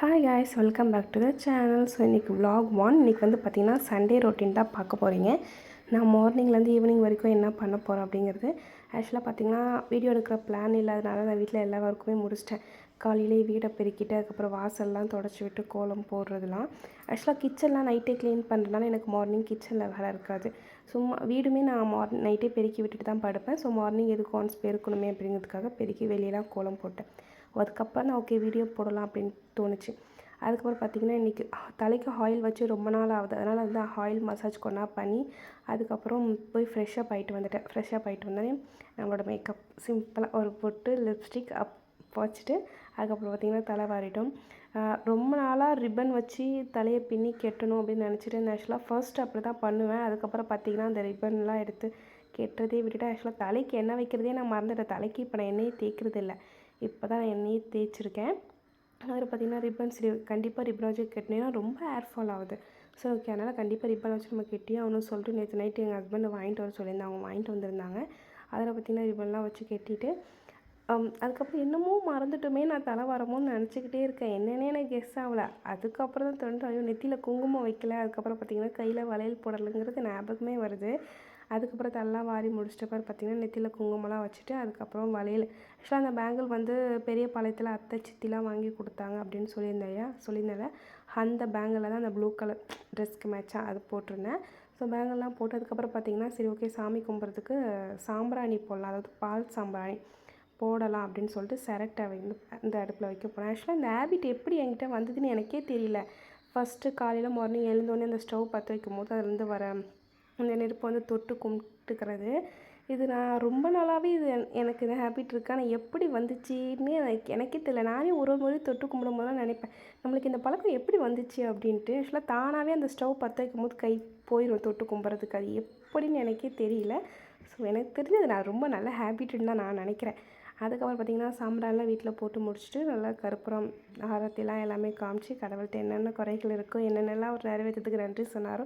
Hi guys, welcome back to the channel. So இன்றைக்கி vlog 1. இன்றைக்கி வந்து பார்த்திங்கன்னா சண்டே ரொட்டீன் தான் பார்க்க போகிறீங்க. நான் மார்னிங்லேருந்து ஈவினிங் வரைக்கும் என்ன பண்ண போகிறேன் அப்படிங்கிறது. ஆக்சுவலாக பார்த்திங்கன்னா வீடியோ எடுக்கிற பிளான் இல்லாதனால நான் வீட்டில் எல்லா ஒர்க்குமே முடிச்சிட்டேன். காலையிலே வீடை பெருக்கிட்டு அதுக்கப்புறம் வாசல்லாம் தொடச்சி விட்டு கோலம் போடுறதுலாம். ஆக்சுவலாக கிச்சன்லாம் நைட்டே க்ளீன் பண்ணுறதுனால எனக்கு மார்னிங் கிச்சனில் வேலை இருக்காது. சும்மா வீடுமே நான் நைட்டே பெருக்கி விட்டுட்டு தான் படுப்பேன். ஸோ மார்னிங் எதுக்கு ஒன்ஸ் பெருக்கணுமே அப்படிங்கிறதுக்காக பெருக்கி வெளியெல்லாம் கோலம் போட்டேன். அதுக்கப்புறம் நான் ஓகே வீடியோ போடலாம் அப்படின்னு தோணுச்சு. அதுக்கப்புறம் பார்த்திங்கன்னா இன்றைக்கி தலைக்கு ஆயில் வச்சு ரொம்ப நாள் ஆகுது. அதனால் வந்து ஆயில் மசாஜ் கொண்டா பண்ணி அதுக்கப்புறம் போய் ஃப்ரெஷ்ஷப் ஆகிட்டு வந்துட்டேன். ஃப்ரெஷ்ஷப் ஆகிட்டு வந்தோடனே நம்மளோட மேக்கப் சிம்பிளாக ஒரு பொட்டு லிப்ஸ்டிக் வச்சுட்டு அதுக்கப்புறம் பார்த்திங்கன்னா தலை வாரிட்டோம். ரொம்ப நாளாக ரிப்பன் வச்சு தலையை பின்னி கெட்டணும் அப்படின்னு நினச்சிட்டு இருந்தேன். ஆக்சுவலாக ஃபர்ஸ்ட் அப்படி தான் பண்ணுவேன். அதுக்கப்புறம் பார்த்திங்கன்னா அந்த ரிப்பன்லாம் எடுத்து கெட்டுறதே விட்டுட்டு ஆக்சுவலாக தலைக்கு எண்ணெய் வைக்கிறதே நான் மறந்துட்டேன். தலைக்கு இப்போ நான் எண்ணெயே தேய்க்கிறது இல்லை. இப்போ தான் நான் எண்ணெயே தேய்ச்சிருக்கேன். அதில் பார்த்திங்கன்னா ரிப்பன்ஸ் கண்டிப்பாக ரிப்பன் வச்சு கட்டினேன்னா ரொம்ப ஹேர் ஃபால் ஆகுது. ஸோ ஓகே, அதனால் கண்டிப்பாக ரிப்பன் வச்சு நம்ம கெட்டியே ஆகணும்னு சொல்லிட்டு நேற்று நைட்டு எங்கள் ஹஸ்பண்டை வாங்கிட்டு வர சொல்லியிருந்தாங்க. அவங்க வாங்கிட்டு வந்திருந்தாங்க. அதில் பார்த்திங்கன்னா ரிப்பன்லாம் வச்சு கட்டிட்டு அதுக்கப்புறம் என்னமோ மறந்துட்டுமே நான் தலை வரமோன்னு நினச்சிக்கிட்டே இருக்கேன். என்னென்னே எனக்கு கெஸ் ஆகலை. அதுக்கப்புறம் தான் தோணுது, ஐயோ நெத்தியில் குங்குமம் வைக்கல. அதுக்கப்புறம் பார்த்திங்கன்னா கையில் வளையல் போடலைங்கிறது ஞாபகமே வருது. அதுக்கப்புறம் தலைலாம் வாரி முடிச்சிட்ட பிறகு பார்த்திங்கன்னா நெத்தியில் குங்குமம்லாம் வச்சுட்டு அதுக்கப்புறம் வளையல். ஆக்சுவலாக அந்த பேங்கிள் வந்து பெரிய பாளையத்தில் அத்தை சித்திலாம் வாங்கி கொடுத்தாங்க அப்படின்னு சொல்லியிருந்தேன். அந்த பேங்கிளில் தான் அந்த ப்ளூ கலர் ட்ரெஸ்க்கு மேட்சாக அது போட்டிருந்தேன். ஸோ பேங்கிள்லாம் போட்டு அதுக்கப்புறம் பார்த்திங்கன்னா சரி ஓகே சாமி கும்பிட்றதுக்கு சாம்பிராணி போடலாம், அதாவது பால் சாம்பிராணி போடலாம் அப்படின்னு சொல்லிட்டு சிரட்டை வந்து இந்த அடுப்பில் வைக்க போனேன். ஆக்சுவலாக இந்த ஹேபிட் எப்படி என்கிட்ட வந்ததுன்னு எனக்கே தெரியல. ஃபஸ்ட்டு காலையில் மார்னிங் எழுந்தோடனே அந்த ஸ்டவ் பற்ற வைக்கும் போது அதுலேருந்து வர அந்த நெருப்பை வந்து தொட்டு கும்பிட்டுக்கிறது. இது நான் ரொம்ப நாளாகவே எனக்கு இந்த ஹேபிட் இருக்கு. ஆனால் எப்படி வந்துச்சுன்னு எனக்கே தெரியல. நானே ஒரு முறை தொட்டு கும்பிடும் போதெல்லாம் நினைப்பேன், நம்மளுக்கு இந்த பழக்கம் எப்படி வந்துச்சு அப்படின்ட்டு. ஆக்சுவலாக தானாகவே அந்த ஸ்டவ் பற்ற வைக்கும் போது கை போயிடும் தொட்டு கும்பிட்றதுக்கு. அது எப்படின்னு எனக்கே தெரியல. ஸோ எனக்கு தெரிஞ்சது நான் ரொம்ப நல்ல ஹேபிட்டுன்னு தான் நான் நினைக்கிறேன். அதுக்கப்புறம் பார்த்திங்கன்னா சாம்பிராணிலாம் வீட்டில் போட்டு முடிச்சுட்டு நல்லா கற்பூரம் ஆரத்திலாம் எல்லாமே காமிச்சு கடவுள்கிட்ட என்னென்ன குறைகள் இருக்கோ என்னென்னலாம் அவர் நிறைவேற்றத்துக்கு நன்றி சொன்னாரோ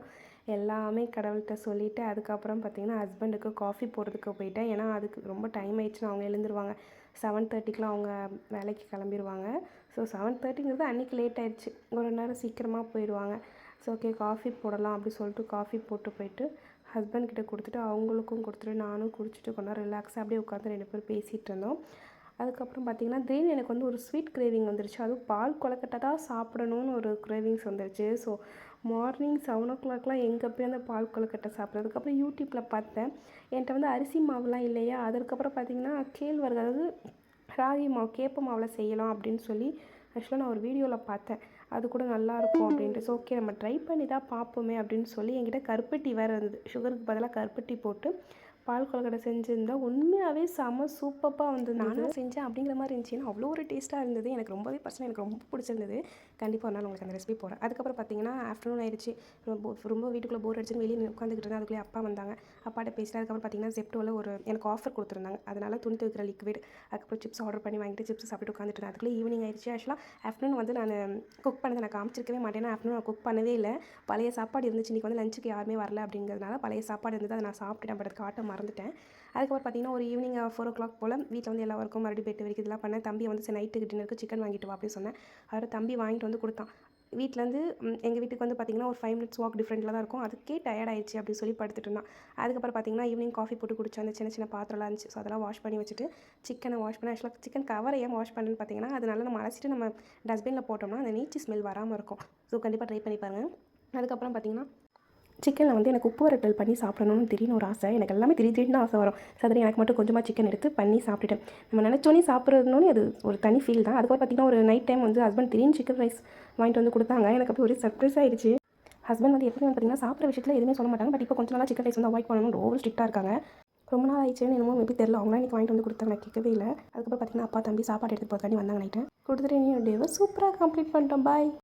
எல்லாமே கடவுள்கிட்ட சொல்லிவிட்டு அதுக்கப்புறம் பார்த்திங்கன்னா ஹஸ்பண்டுக்கு காஃபி போடுறதுக்கு போயிட்டேன். ஏன்னா அதுக்கு ரொம்ப டைம் ஆயிடுச்சுன்னு அவங்க எழுந்துருவாங்க. 7:30க்குலாம் அவங்க வேலைக்கு கிளம்பிடுவாங்க. ஸோ 7:30ங்கிறது அன்றைக்கி லேட் ஆகிடுச்சு. ஒரு நேரம் சீக்கிரமாக போயிடுவாங்க. ஸோ ஓகே காஃபி போடலாம் அப்படி சொல்லிட்டு காஃபி போயிட்டு ஹஸ்பண்ட்கிட்ட கொடுத்துட்டு அவங்களுக்கும் கொடுத்துட்டு நானும் குடிச்சிட்டு கொஞ்சம் ரிலாக்ஸாக அப்படியே உட்காந்து 2 பேரும் பேசிகிட்டு இருந்தோம். அதுக்கப்புறம் பார்த்திங்கன்னா திடீர்னு எனக்கு வந்து ஒரு ஸ்வீட் கிரேவிங் வந்துருச்சு. அதுவும் பால் கொழுக்கட்டை தான் சாப்பிடணும்னு ஒரு கிரேவிங்ஸ் வந்துருச்சு. ஸோ மார்னிங் 7 o'clockலாம் எங்கே போய் அந்த பால் கொழுக்கட்டை சாப்பிட்றதுக்கு அப்புறம் யூடியூப்பில் பார்த்தேன். என்கிட்ட வந்து அரிசி மாவுலாம் இல்லையா. அதுக்கப்புறம் பார்த்திங்கன்னா கேழ்வரகு, அதாவது ராகி மாவு கேப்ப மாவில் செய்யலாம் அப்படின்னு சொல்லி ஆக்சுவலாக நான் ஒரு வீடியோவில் பார்த்தேன். அது கூட நல்லாயிருக்கும் அப்படின்ட்டு. ஸோ ஓகே நம்ம ட்ரை பண்ணி தான் பார்ப்போமே அப்படின்னு சொல்லி என்கிட்ட கருப்பட்டி வேறு இருந்தது. சுகருக்கு பதிலாக கருப்பட்டி போட்டு பால் கொழுக்கட்டை செஞ்சுருந்தேன். உண்மையாகவே செம சூப்பராக வந்து நானும் செஞ்சேன் அப்படிங்கிற மாதிரி இருந்துச்சு. ஏன்னா அவ்வளோ ஒரு டேஸ்ட்டாக இருந்தது. எனக்கு ரொம்பவே பர்சனல் எனக்கு ரொம்ப பிடிச்சிருந்தது. கண்டிப்பாக ஒரு நாள் உங்களுக்கு அந்த ரெசிபி போடுறேன். அதுக்கப்புறம் பார்த்திங்கன்னா ஆஃப்டர்நூன் ஆயிடுச்சு. ரொம்ப வீட்டுக்குள்ளே போர் அடிச்சுன்னு வெளியே உட்காந்துக்கிட்டு இருந்தேன். அதுக்குள்ளே அப்பா வந்தாங்க. அப்பாட்ட பேசிட்டு அதுக்கப்புறம் பார்த்திங்கன்னா ஜெப்டோவில் எனக்கு ஆஃபர் கொடுத்துருந்தாங்க. அதனால் துணி துவைக்கிற லிக்விட் அதுக்கப்புறம் சிப்ஸ் ஆர்டர் பண்ணி வாங்கிட்டு சிப்ஸ் சாப்பிட்டு உட்காந்துட்டு இருந்தேன். அதுக்குள்ளே ஈவினிங் ஆயிடுச்சு. ஆக்சுவலாக ஆஃப்டர்நூன் வந்து நான் குக் பண்ணதை நான் காமிச்சிருக்கவே மாட்டேன். ஆஃப்டர்நூன் நான் குக் பண்ணவே இல்லை. பழைய சாப்பாடு இருந்துச்சு. இன்றைக்கி வந்து லஞ்சுக்கு யாருமே வரல அப்படிங்கிறதுனால பழைய சாப்பாடு இருந்தது. அதை நான் சாப்பிட்டுட்டேன். பட் அது காட்ட மறந்துட்டேன். அதுக்கப்புறம் பார்த்திங்கன்னா ஒரு ஈவினிங் 4 o'clock போல் வீட்டில் வந்து எல்லா ஒர்க்கும் மறுபடியும் பெட்டு வரைக்கும் இதெல்லாம் பண்ணேன். தம்பி வந்து சரி நைட்டுக்கு டின்னருக்கு சிக்கன் வாங்கிட்டு வா அப்படின்னு சொன்னேன். அதோட தம்பி வாங்கிட்டு வந்து கொடுத்தான். வீட்டிலேருந்து எங்கள் வீட்டுக்கு வந்து பார்த்திங்கன்னா ஒரு 5 minutes வாக் டிஃப்ரெண்ட்டில் தான் இருக்கும். அதுக்கே டயர்ட் ஆயிடுச்சு அப்படின்னு சொல்லி படுத்துட்டு இருந்தான். அதுக்கப்புறம் பார்த்திங்கன்னா ஈவினிங் காஃபி போட்டு குடிச்சேன். அந்த சின்ன பாத்திரம்லாம் இருந்துச்சு. ஸோ அதெல்லாம் வாஷ் பண்ணி வச்சுட்டு சிக்கனை வாஷ் பண்ணேன். ஆக்சுவலாக சிக்கன் கவரை ஏன் வாஷ் பண்ணுன்னு பார்த்திங்கன்னா அதனால நம்ம அலசிட்டு நம்ம டஸ்ட்பினில் போட்டோம்னா அந்த நீச்சி ஸ்மெல் வராமல் இருக்கும். ஸோ கண்டிப்பாக ட்ரை பண்ணி பாருங்கள். அதுக்கப்புறம் பார்த்திங்கன்னா சிக்கனில் வந்து எனக்கு உப்பு வரட்டல் பண்ணி சாப்பிடணும்னு திடீர்னு ஒரு ஆசை. எனக்கு எல்லாமே திடீர்னு ஆசை வரும். சரி எனக்கு மட்டும் கொஞ்சமாக சிக்கன் எடுத்து பண்ணி சாப்பிட்டுட்டேன். நம்ம நினச்சோன்னே சாப்பிட்றதுனோடனே அது ஒரு தனி ஃபீல் தான். அதுக்கப்புறம் பார்த்திங்கன்னா ஒரு நைட் டைம் வந்து ஹஸ்பண்ட் திடீர்னு சிக்கன் ரைஸ் வாங்கிட்டு வந்து கொடுத்தாங்க. எனக்கு அப்போ ஒரு சர்ப்ரைஸ் ஆகிடுச்சு. ஹஸ்பண்ட் வந்து எப்பவுமே பார்த்திங்கன்னா சாப்பிட்ற விஷயத்தில் எதுவுமே சொல்ல மாட்டாங்க. பட் இப்போ கொஞ்சம் நாளாக சிக்கன் ரைஸ் வந்து அவாய்ட் பண்ணணும்னு ஓவர் ஸ்ட்ரிக்டாக இருக்காங்க. ரொம்ப நாள் ஆயிடுச்சுன்னு என்னமோ மேபி தெரியல. அவங்களாம் எனக்கு வாங்கிட்டு வந்து கொடுத்தாங்க. நான் கேட்கவே இல்லை. அதுக்கப்புறம் பார்த்திங்கன்னா அப்பா தம்பி சாப்பாடு எடுத்து போகிறதுக்காண்டி வந்தாங்க. நைட்டு கொடுத்துட்டு நீ டேவை சூப்பராக கம்ப்ளீட் பண்ணிட்டோம். பாய்.